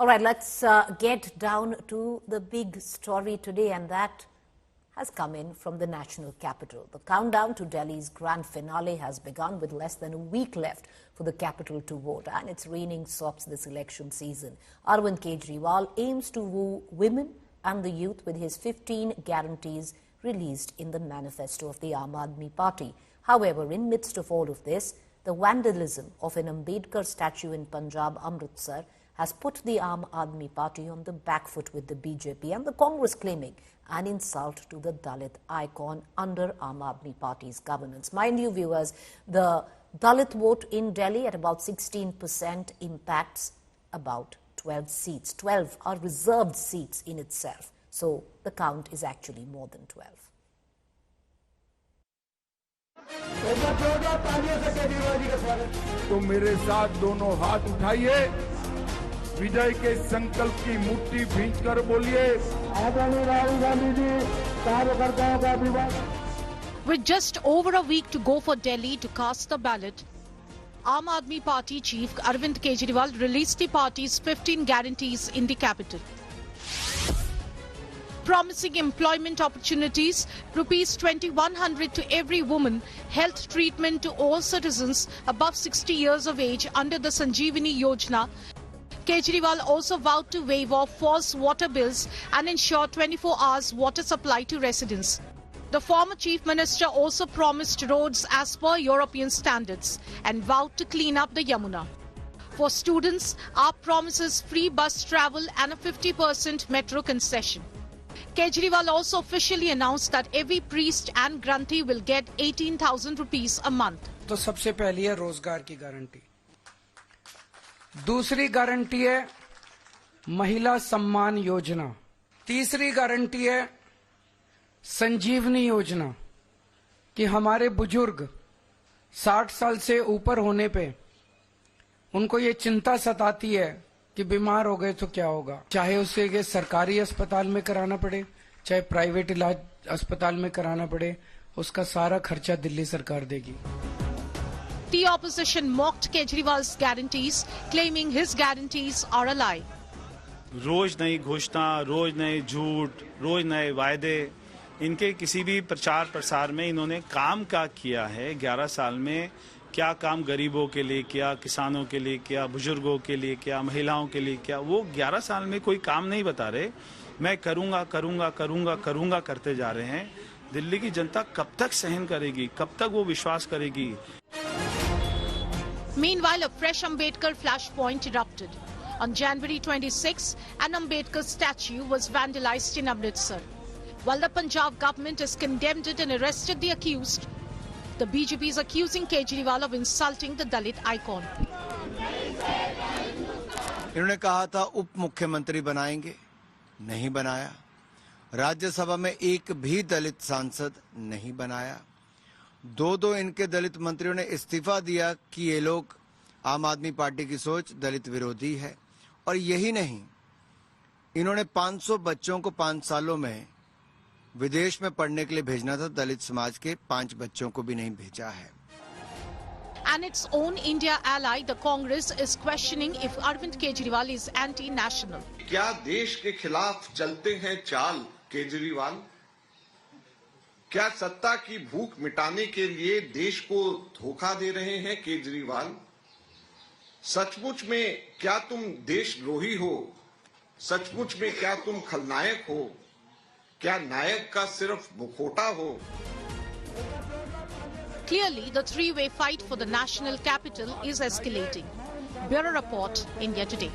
All right, let's get down to the big story today, and that has come in from the national capital. The countdown to Delhi's grand finale has begun with less than a week left for the capital to vote, and it's raining sops this election season. Arvind Kejriwal aims to woo women and the youth with his 15 guarantees released in the manifesto of the Aam Aadmi Party. However, in midst of all of this, the vandalism of an Ambedkar statue in Punjab, Amritsar, has put the Aam Aadmi Party on the back foot with the BJP and the Congress claiming an insult to the Dalit icon under Aam Aadmi Party's governance. Mind you, viewers, the Dalit vote in Delhi at about 16% impacts about 12 seats. 12 are reserved seats in itself. So the count is actually more than 12. तो मेरे साथ दोनों हाथ उठाइए, विजय के संकल्प की मुट्ठी भींचकर बोलिए, आदरणीय राहुल गांधी जी, कार्यकर्ताओं का अभिवादन। With just over a week to go for Delhi to cast the ballot, Aam Aadmi Party chief Arvind Kejriwal released the party's 15 guarantees in the capital. Promising employment opportunities, rupees 2,100 to every woman, health treatment to all citizens above 60 years of age under the Sanjeevani Yojana. Kejriwal also vowed to waive off false water bills and ensure 24 hours water supply to residents. The former chief minister also promised roads as per European standards and vowed to clean up the Yamuna. For students, AAP promises free bus travel and a 50% metro concession. Kejriwal also officially announced that every priest and grantee will get 18,000 rupees a month. तो सबसे पहली है रोजगार की guarantee, दूसरी guarantee है महिला सम्मान योजना, तीसरी गारंटी है संजीवनी योजना कि हमारे बुजुर्ग 60 साल से ऊपर होने पे उनको ये चिंता सताती है कि बीमार हो गए तो क्या होगा, चाहे उसे ये सरकारी अस्पताल में कराना पड़े चाहे प्राइवेट इलाज अस्पताल में कराना पड़े, उसका सारा खर्चा दिल्ली सरकार देगी। The opposition mocked Kejriwal's guarantees, claiming his guarantees are a lie. रोज नई घोषणा, रोज नए झूठ, रोज नए वायदे, इनके किसी भी प्रचार प्रसार में इन्होंने काम क्या किया है? 11 साल में क्या काम गरीबों के लिए किया, किसानों के लिए किया, बुजुर्गों के लिए किया, महिलाओं के लिए किया? वो 11 साल में कोई काम नहीं बता रहे। मैं करूंगा करूंगा करूंगा करूंगा करते जा रहे हैं। दिल्ली की जनता कब तक सहन करेगी, कब तक वो विश्वास करेगी? Meanwhile, a fresh Ambedkar flashpoint erupted. On January 26, an Ambedkar statue was vandalized in Amritsar. While the Punjab government has condemned it and arrested the accused, the BJP is accusing Kejriwal of insulting the Dalit icon. इन्होंने कहा था उप मुख्यमंत्री बनाएंगे, नहीं बनाया। राज्यसभा में एक भी दलित सांसद नहीं बनाया। दो इनके दलित मंत्रियों ने इस्तीफा दिया कि ये लोग आम आदमी पार्टी की सोच दलित विरोधी है। और यही नहीं, इन्होंने 500 बच्चों को 5 सालों में विदेश में पढ़ने के लिए भेजना था, दलित समाज के 5 बच्चों को भी नहीं भेजा है। And its own India ally, the Congress, is questioning if Arvind Kejriwal is anti-national. क्या देश के खिलाफ चलते हैं चाल केजरीवाल? क्या सत्ता की भूख मिटाने के लिए देश को धोखा दे रहे हैं केजरीवाल? सचमुच में क्या तुम देशद्रोही हो? सचमुच में क्या तुम खलनायक हो? क्या नायक का सिर्फ मुखौटा हो? Clearly, the three-way fight for the national capital is escalating. Bureau Report, India Today.